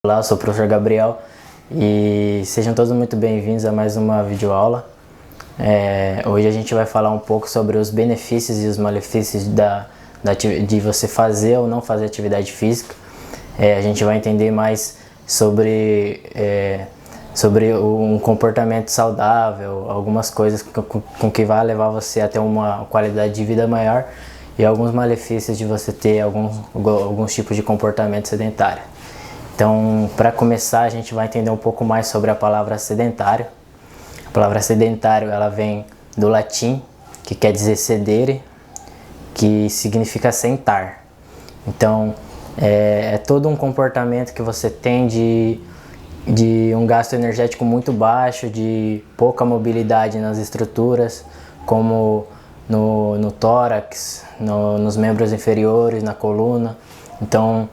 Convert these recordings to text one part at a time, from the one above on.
Olá, eu sou o professor Gabriel e sejam todos muito bem-vindos a mais uma videoaula. Hoje a gente vai falar um pouco sobre os benefícios e os malefícios de você fazer ou não fazer atividade física. A gente vai entender mais sobre um comportamento saudável, algumas coisas com que vai levar você a ter uma qualidade de vida maior e alguns malefícios de você ter alguns tipos de comportamento sedentário. Então, para começar, a gente vai entender um pouco mais sobre a palavra sedentário. A palavra sedentário, ela vem do latim, que quer dizer sedere, que significa sentar. Então, é todo um comportamento que você tem de um gasto energético muito baixo, de pouca mobilidade nas estruturas, como no tórax, nos membros inferiores, na coluna. Então,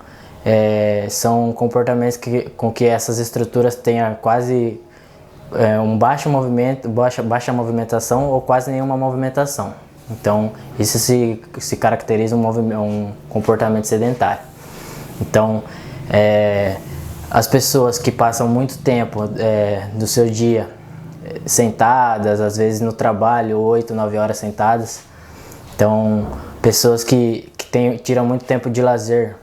são comportamentos com que essas estruturas tenham quase um baixo movimento, baixa movimentação ou quase nenhuma movimentação. Então, isso se caracteriza um comportamento sedentário. Então, as pessoas que passam muito tempo do seu dia sentadas, às vezes no trabalho, 8, 9 horas sentadas. Então, pessoas que tiram muito tempo de lazer,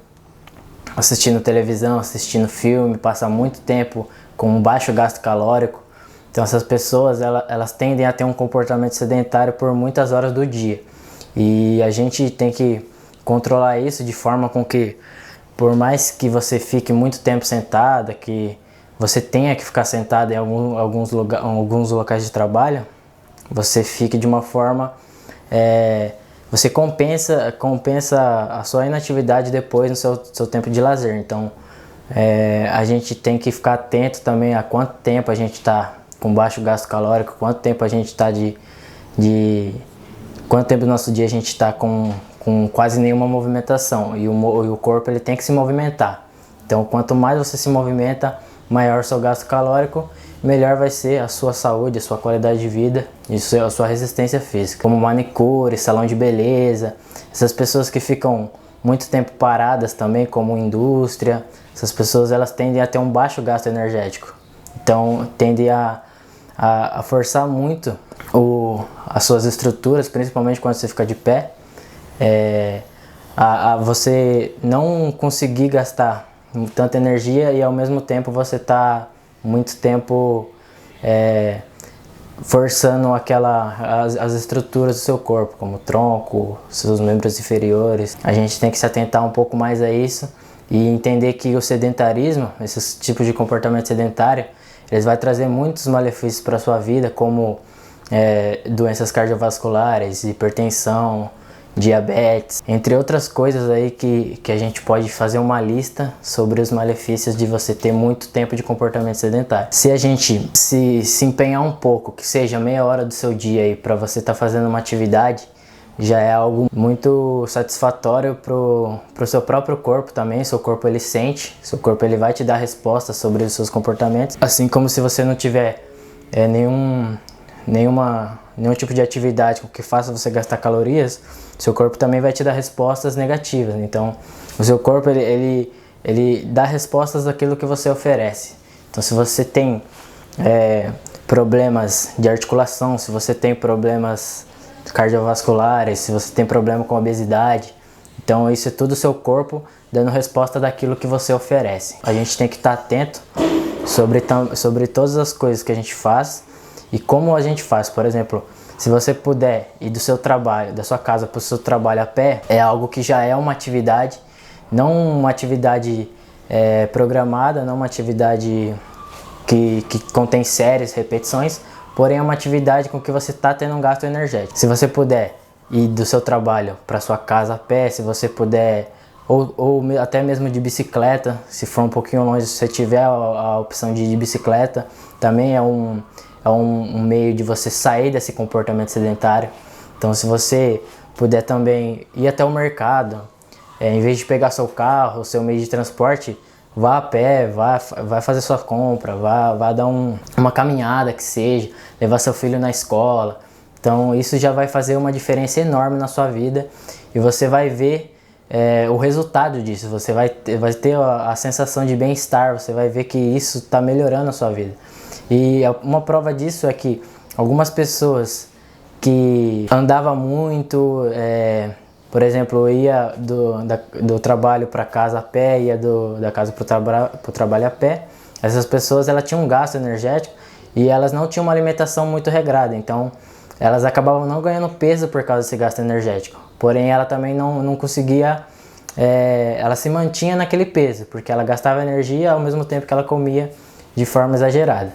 assistindo televisão, assistindo filme, passam muito tempo com um baixo gasto calórico. Então essas pessoas elas tendem a ter um comportamento sedentário por muitas horas do dia. E a gente tem que controlar isso de forma com que, por mais que você fique muito tempo sentada, que você tenha que ficar sentado em alguns locais de trabalho, você fique de uma forma... você compensa a sua inatividade depois no seu tempo de lazer. Então, a gente tem que ficar atento também a quanto tempo a gente está com baixo gasto calórico, quanto tempo a gente está quanto tempo do nosso dia a gente está com quase nenhuma movimentação. E o corpo ele tem que se movimentar. Então, quanto mais você se movimenta, maior o seu gasto calórico, melhor vai ser a sua saúde, a sua qualidade de vida e a sua resistência física. Como manicure, salão de beleza, essas pessoas que ficam muito tempo paradas também, como indústria, essas pessoas elas tendem a ter um baixo gasto energético. Então tendem a forçar muito as suas estruturas, principalmente quando você fica de pé, a você não conseguir gastar tanta energia e ao mesmo tempo você está muito tempo forçando as estruturas do seu corpo, como o tronco, seus membros inferiores. A gente tem que se atentar um pouco mais a isso e entender que o sedentarismo, esses tipos de comportamento sedentário, eles vão trazer muitos malefícios para a sua vida, como doenças cardiovasculares, hipertensão, diabetes, entre outras coisas aí que a gente pode fazer uma lista sobre os malefícios de você ter muito tempo de comportamento sedentário. Se a gente se empenhar um pouco, que seja meia hora do seu dia aí para você estar fazendo uma atividade, já é algo muito satisfatório pro seu próprio corpo também. Seu corpo ele sente, seu corpo ele vai te dar respostas sobre os seus comportamentos, assim como se você não tiver nenhum tipo de atividade que faça você gastar calorias, seu corpo também vai te dar respostas negativas. Então, o seu corpo ele dá respostas daquilo que você oferece. Então, se você tem problemas de articulação, se você tem problemas cardiovasculares, se você tem problema com obesidade, então isso é tudo o seu corpo dando resposta daquilo que você oferece. A gente tem que estar atento sobre todas as coisas que a gente faz e como a gente faz. Por exemplo, se você puder ir do seu trabalho, da sua casa para o seu trabalho a pé, é algo que já é uma atividade, não uma atividade programada, não uma atividade que contém séries, repetições, porém é uma atividade com que você está tendo um gasto energético. Se você puder ir do seu trabalho para sua casa a pé, se você puder, ou até mesmo de bicicleta, se for um pouquinho longe, se você tiver a opção de ir de bicicleta, também é um meio de você sair desse comportamento sedentário. Então, se você puder também ir até o mercado, em vez de pegar seu carro, seu meio de transporte, vá a pé, vai fazer sua compra, vá dar uma caminhada que seja, levar seu filho na escola. Então, isso já vai fazer uma diferença enorme na sua vida e você vai ver o resultado disso, você vai ter a sensação de bem-estar, você vai ver que isso está melhorando a sua vida. E uma prova disso é que algumas pessoas que andavam muito, por exemplo, ia do trabalho para casa a pé, ia da casa para o trabalho a pé, essas pessoas elas tinham um gasto energético e elas não tinham uma alimentação muito regrada, então elas acabavam não ganhando peso por causa desse gasto energético. Porém, ela também não conseguia, ela se mantinha naquele peso, porque ela gastava energia ao mesmo tempo que ela comia de forma exagerada.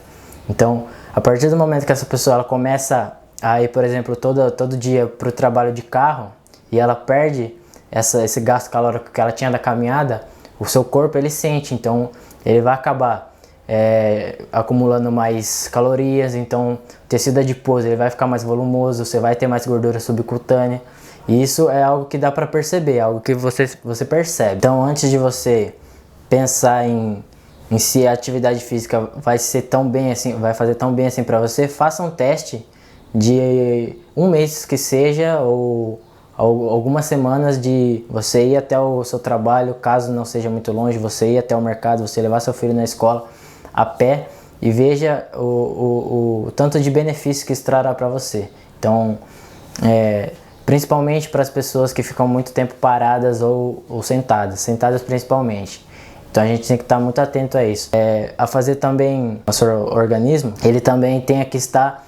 Então, a partir do momento que essa pessoa ela começa a ir, por exemplo, todo dia para o trabalho de carro e ela perde esse gasto calórico que ela tinha da caminhada, o seu corpo ele sente, então ele vai acabar acumulando mais calorias, então o tecido adiposo ele vai ficar mais volumoso, você vai ter mais gordura subcutânea, e isso é algo que dá para perceber, algo que você percebe. Então antes de você pensar em se a atividade física vai ser tão bem assim, vai fazer tão bem assim para você, faça um teste de um mês que seja, ou algumas semanas de você ir até o seu trabalho, caso não seja muito longe, você ir até o mercado, você levar seu filho na escola a pé e veja o tanto de benefício que isso trará para você. Então, principalmente para as pessoas que ficam muito tempo paradas ou sentadas principalmente. Então a gente tem que estar muito atento a isso. A fazer também, nosso organismo, ele também tem que estar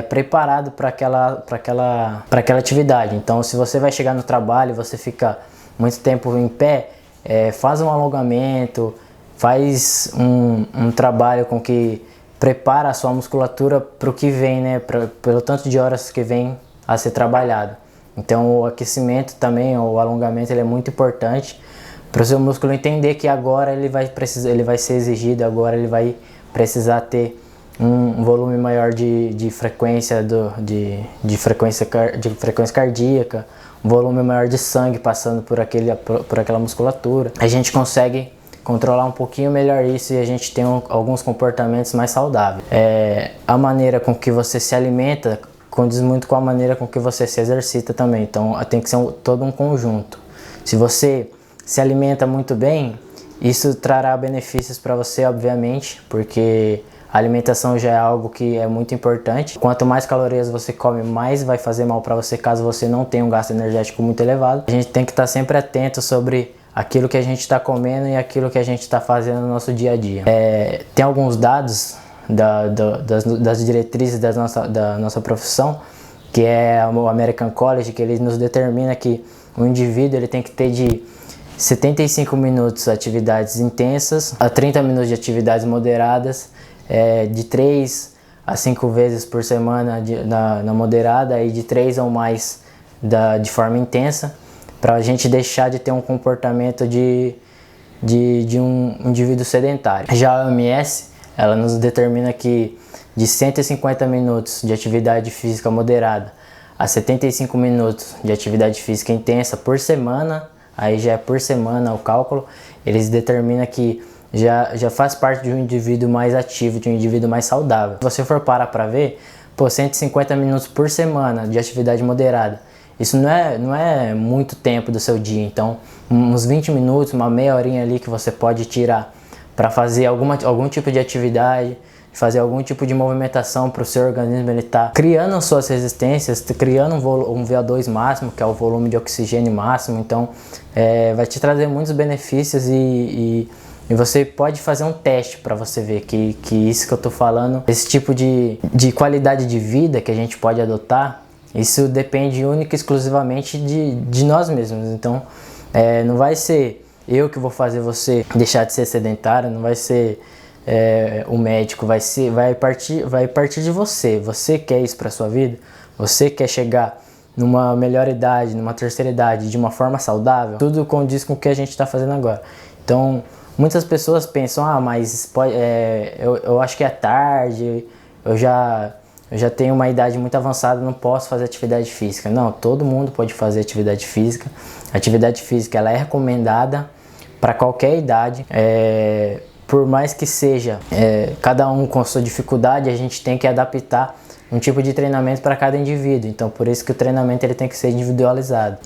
preparado para aquela atividade. Então se você vai chegar no trabalho e você fica muito tempo em pé, faz um alongamento, faz um trabalho com que prepara a sua musculatura para o que vem, né? Pelo tanto de horas que vem a ser trabalhado. Então o aquecimento também, o alongamento, ele é muito importante para o seu músculo entender que agora ele vai ser exigido, agora ele vai precisar ter um volume maior de frequência de frequência cardíaca, um volume maior de sangue passando por aquela musculatura. A gente consegue controlar um pouquinho melhor isso e a gente tem alguns comportamentos mais saudáveis. A maneira com que você se alimenta condiz muito com a maneira com que você se exercita também, então tem que ser todo um conjunto. Se você se alimenta muito bem, isso trará benefícios para você, obviamente, porque a alimentação já é algo que é muito importante. Quanto mais calorias você come, mais vai fazer mal para você caso você não tenha um gasto energético muito elevado. A gente tem que estar sempre atento sobre aquilo que a gente está comendo e aquilo que a gente está fazendo no nosso dia a dia. Tem alguns dados das diretrizes da nossa profissão, que é o American College, que ele nos determina que o indivíduo ele tem que ter de 75 minutos de atividades intensas a 30 minutos de atividades moderadas, de 3 a 5 vezes por semana na moderada e de 3 ou mais de forma intensa, para a gente deixar de ter um comportamento de um indivíduo sedentário. Já a OMS, ela nos determina que de 150 minutos de atividade física moderada a 75 minutos de atividade física intensa por semana, aí já é por semana o cálculo, eles determinam que já faz parte de um indivíduo mais ativo, de um indivíduo mais saudável. Se você for parar para ver, 150 minutos por semana de atividade moderada, isso não é muito tempo do seu dia, então uns 20 minutos, uma meia horinha ali que você pode tirar para fazer algum tipo de atividade, fazer algum tipo de movimentação para o seu organismo, ele tá criando suas resistências, criando um VO2 máximo, que é o volume de oxigênio máximo, então vai te trazer muitos benefícios e você pode fazer um teste para você ver que isso que eu tô falando, esse tipo de qualidade de vida que a gente pode adotar, isso depende única e exclusivamente de nós mesmos. Então não vai ser eu que vou fazer você deixar de ser sedentário, não vai ser o médico, vai partir de você. Você quer isso para sua vida? Você quer chegar numa melhor idade, numa terceira idade, de uma forma saudável? Tudo condiz com o que a gente está fazendo agora. Então muitas pessoas pensam, mas eu acho que é tarde, eu já tenho uma idade muito avançada, não posso fazer atividade física. Não, todo mundo pode fazer atividade física. A atividade física ela é recomendada para qualquer idade. Por mais que seja cada um com sua dificuldade, a gente tem que adaptar um tipo de treinamento para cada indivíduo. Então por isso que o treinamento ele tem que ser individualizado.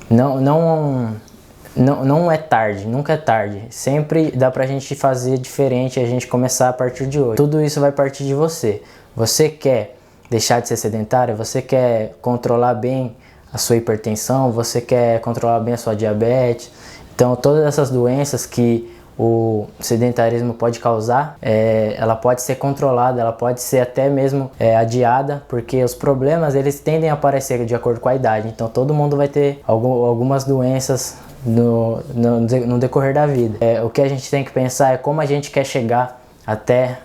não é tarde, nunca é tarde. Sempre dá pra gente fazer diferente, a gente começar a partir de hoje. Tudo isso vai partir de você. Você quer deixar de ser sedentário? Você quer controlar bem a sua hipertensão? Você quer controlar bem a sua diabetes? Então, todas essas doenças que o sedentarismo pode causar, ela pode ser controlada, ela pode ser até mesmo adiada, porque os problemas eles tendem a aparecer de acordo com a idade. Então, todo mundo vai ter algumas doenças no decorrer da vida. O que a gente tem que pensar é como a gente quer chegar até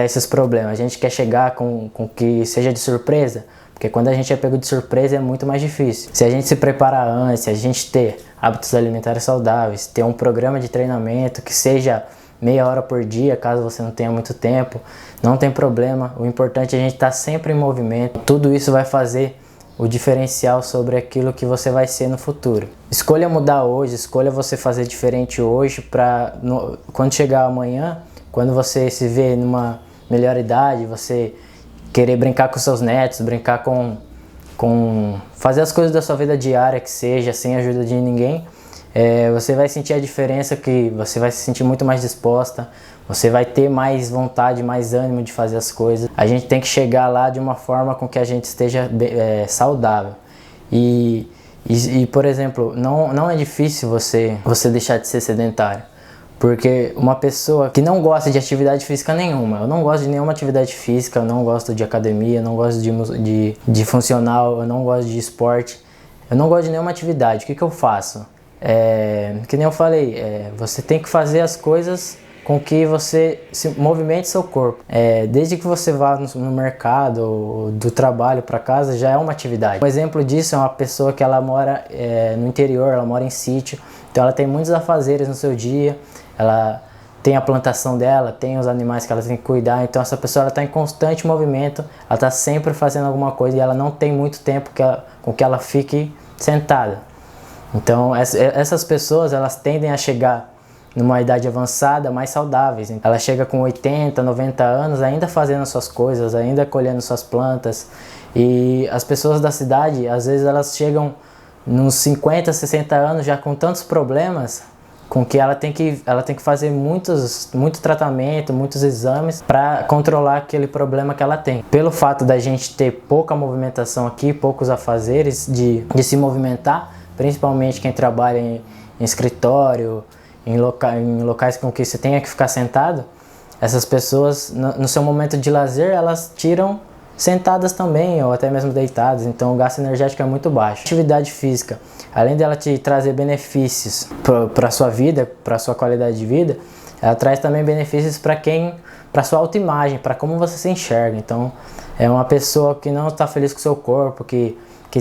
esses problemas. A gente quer chegar com que seja de surpresa, porque quando a gente é pego de surpresa é muito mais difícil. Se a gente se preparar antes, se a gente ter hábitos alimentares saudáveis, ter um programa de treinamento que seja meia hora por dia, caso você não tenha muito tempo, não tem problema. O importante é a gente estar sempre em movimento. Tudo isso vai fazer o diferencial sobre aquilo que você vai ser no futuro. Escolha mudar hoje, escolha você fazer diferente hoje para quando chegar amanhã, quando você se vê numa melhor idade, você querer brincar com seus netos, brincar com fazer as coisas da sua vida diária que seja, sem a ajuda de ninguém, você vai sentir a diferença, que você vai se sentir muito mais disposta, você vai ter mais vontade, mais ânimo de fazer as coisas. A gente tem que chegar lá de uma forma com que a gente esteja saudável. E por exemplo, não é difícil você deixar de ser sedentário. Porque uma pessoa que não gosta de atividade física nenhuma, eu não gosto de nenhuma atividade física, eu não gosto de academia, eu não gosto de funcional, eu não gosto de esporte, eu não gosto de nenhuma atividade. O que eu faço? Que nem eu falei, você tem que fazer as coisas com que você se movimente seu corpo. Desde que você vá no mercado, do trabalho para casa, já é uma atividade. Um exemplo disso é uma pessoa que ela mora no interior, ela mora em sítio, então ela tem muitos afazeres no seu dia, ela tem a plantação dela, tem os animais que ela tem que cuidar, então essa pessoa está em constante movimento, ela está sempre fazendo alguma coisa e ela não tem muito tempo com que ela fique sentada. Então essas pessoas elas tendem a chegar numa idade avançada mais saudáveis. Ela chega com 80, 90 anos ainda fazendo suas coisas, ainda colhendo suas plantas. E as pessoas da cidade, às vezes elas chegam nos 50, 60 anos já com tantos problemas, com que ela tem que fazer muito tratamento, muitos exames para controlar aquele problema que ela tem. Pelo fato da gente ter pouca movimentação aqui, poucos afazeres de se movimentar, principalmente quem trabalha em escritório, em locais com que você tenha que ficar sentado, essas pessoas no seu momento de lazer elas tiram sentadas também ou até mesmo deitadas, então o gasto energético é muito baixo. A atividade física, além dela te trazer benefícios para a sua vida, para a sua qualidade de vida, ela traz também benefícios para sua autoimagem, para como você se enxerga. Então é uma pessoa que não está feliz com o seu corpo, que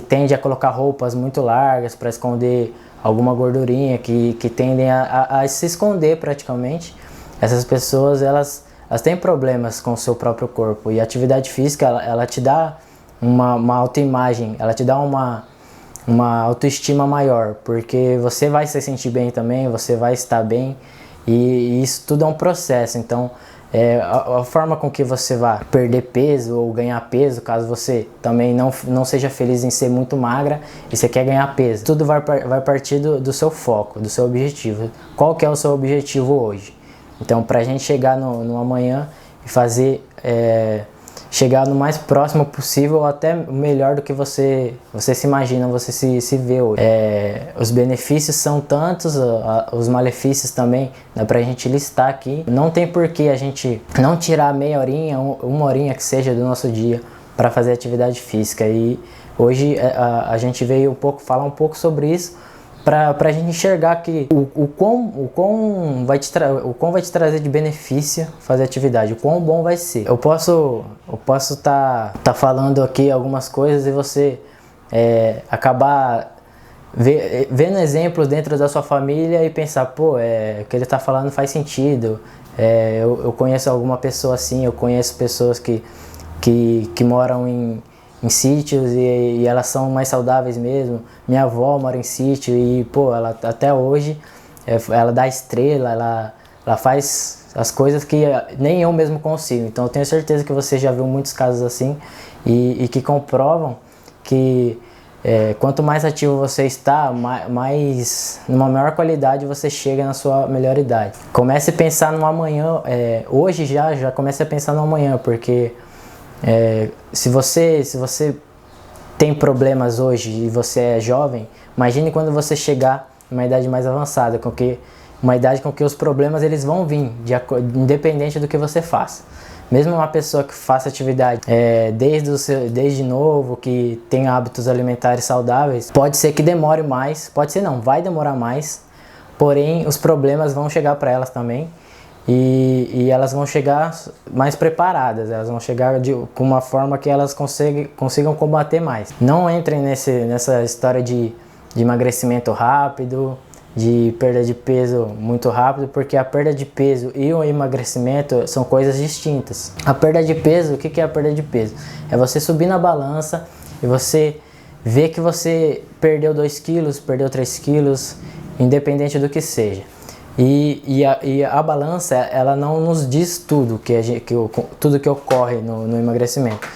tende a colocar roupas muito largas para esconder alguma gordurinha, que tendem a se esconder praticamente. Essas pessoas elas têm problemas com o seu próprio corpo, e a atividade física ela te dá uma autoimagem, ela te dá uma autoestima maior, porque você vai se sentir bem também, você vai estar bem, e isso tudo é um processo. Então a forma com que você vai perder peso ou ganhar peso, caso você também não seja feliz em ser muito magra e você quer ganhar peso, tudo vai partir do seu foco, do seu objetivo. Qual que é o seu objetivo hoje? Então, para a gente chegar no amanhã e fazer, chegar no mais próximo possível, ou até melhor do que você se imagina, você se vê hoje. Os benefícios são tantos, os malefícios também, dá pra gente listar aqui. Não tem por que a gente não tirar meia horinha, uma horinha que seja do nosso dia para fazer atividade física. E hoje a gente veio falar um pouco sobre isso, para a gente enxergar que o quão vai te trazer de benefício fazer atividade, o quão bom vai ser. Eu posso tá falando aqui algumas coisas e você acabar vendo exemplos dentro da sua família e pensar, pô, o que ele está falando faz sentido. Eu conheço alguma pessoa assim, eu conheço pessoas que moram em sítios e elas são mais saudáveis mesmo. Minha avó mora em sítio e, pô, ela até hoje, ela dá estrela, ela faz as coisas que nem eu mesmo consigo. Então eu tenho certeza que você já viu muitos casos assim e que comprovam que Quanto mais ativo você está, mais numa maior qualidade você chega na sua melhor idade. Comece a pensar no amanhã, hoje já comece a pensar no amanhã, porque se você tem problemas hoje e você é jovem, imagine quando você chegar numa idade mais avançada, uma idade com que os problemas eles vão vir, independente do que você faça. Mesmo uma pessoa que faça atividade desde novo, que tem hábitos alimentares saudáveis, pode ser que demore mais, pode ser não, vai demorar mais, porém os problemas vão chegar para elas também e elas vão chegar mais preparadas, elas vão chegar com uma forma que elas consigam combater mais. Não entrem nessa história de emagrecimento rápido, de perda de peso muito rápido, porque a perda de peso e o emagrecimento são coisas distintas. A perda de peso, o que é a perda de peso? É você subir na balança e você ver que você perdeu 2 quilos, perdeu 3 quilos, independente do que seja. E a balança, ela não nos diz tudo tudo que ocorre no emagrecimento.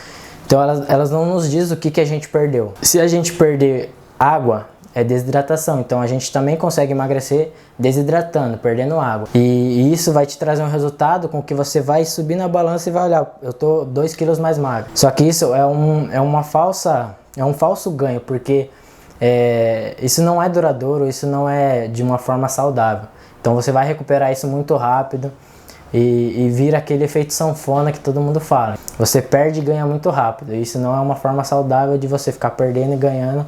Então elas não nos diz o que a gente perdeu. Se a gente perder água, é desidratação, então a gente também consegue emagrecer desidratando, perdendo água. E isso vai te trazer um resultado com que você vai subir na balança e vai olhar, eu tô 2 quilos mais magro. Só que isso é um falso ganho, porque isso não é duradouro, isso não é de uma forma saudável. Então você vai recuperar isso muito rápido e vira aquele efeito sanfona que todo mundo fala. Você perde e ganha muito rápido. Isso não é uma forma saudável de você ficar perdendo e ganhando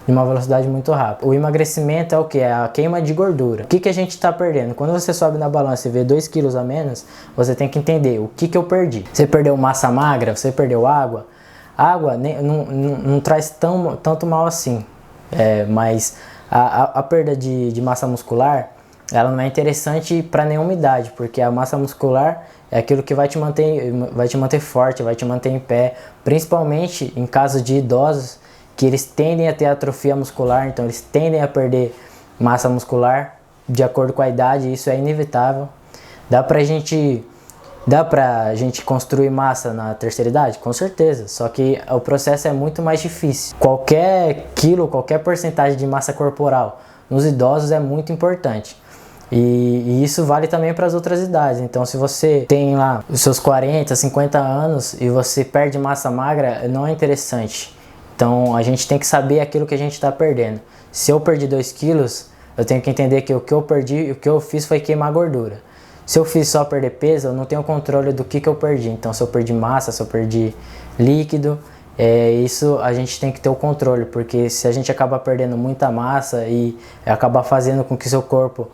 de uma velocidade muito rápida. O emagrecimento é o que? É a queima de gordura. O que a gente está perdendo? Quando você sobe na balança e vê 2 quilos a menos, você tem que entender o que eu perdi. Você perdeu massa magra? Você perdeu água? Água não traz tanto mal assim. Mas a perda de massa muscular, ela não é interessante para nenhuma idade, porque a massa muscular é aquilo que vai te manter forte, vai te manter em pé, principalmente em caso de idosos, que eles tendem a ter atrofia muscular, então eles tendem a perder massa muscular de acordo com a idade, isso é inevitável. Dá pra gente construir massa na terceira idade? Com certeza, só que o processo é muito mais difícil. Qualquer quilo, qualquer porcentagem de massa corporal nos idosos é muito importante. E isso vale também para as outras idades. Então se você tem lá os seus 40, 50 anos e você perde massa magra, não é interessante. Então a gente tem que saber aquilo que a gente está perdendo. Se eu perdi 2 quilos, eu tenho que entender que o que eu perdi, o que eu fiz foi queimar gordura. Se eu fiz só perder peso, eu não tenho controle do que eu perdi. Então se eu perdi massa, se eu perdi líquido, isso a gente tem que ter o controle. Porque se a gente acaba perdendo muita massa e acabar fazendo com que seu corpo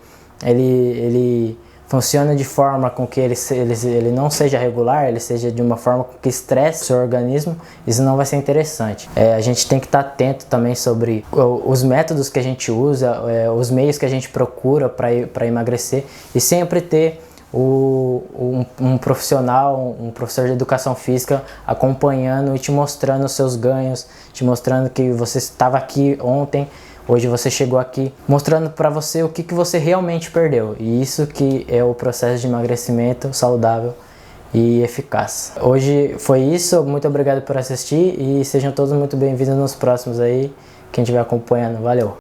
ele funciona de forma com que ele não seja regular, ele seja de uma forma que estresse o seu organismo, isso não vai ser interessante. A gente tem que estar atento também sobre os métodos que a gente usa, os meios que a gente procura para emagrecer, e sempre ter um profissional, um professor de educação física acompanhando e te mostrando os seus ganhos, te mostrando que você estava aqui ontem, hoje você chegou aqui, mostrando para você o que você realmente perdeu. E isso que é o processo de emagrecimento saudável e eficaz. Hoje foi isso, muito obrigado por assistir e sejam todos muito bem-vindos nos próximos aí, quem estiver acompanhando, valeu!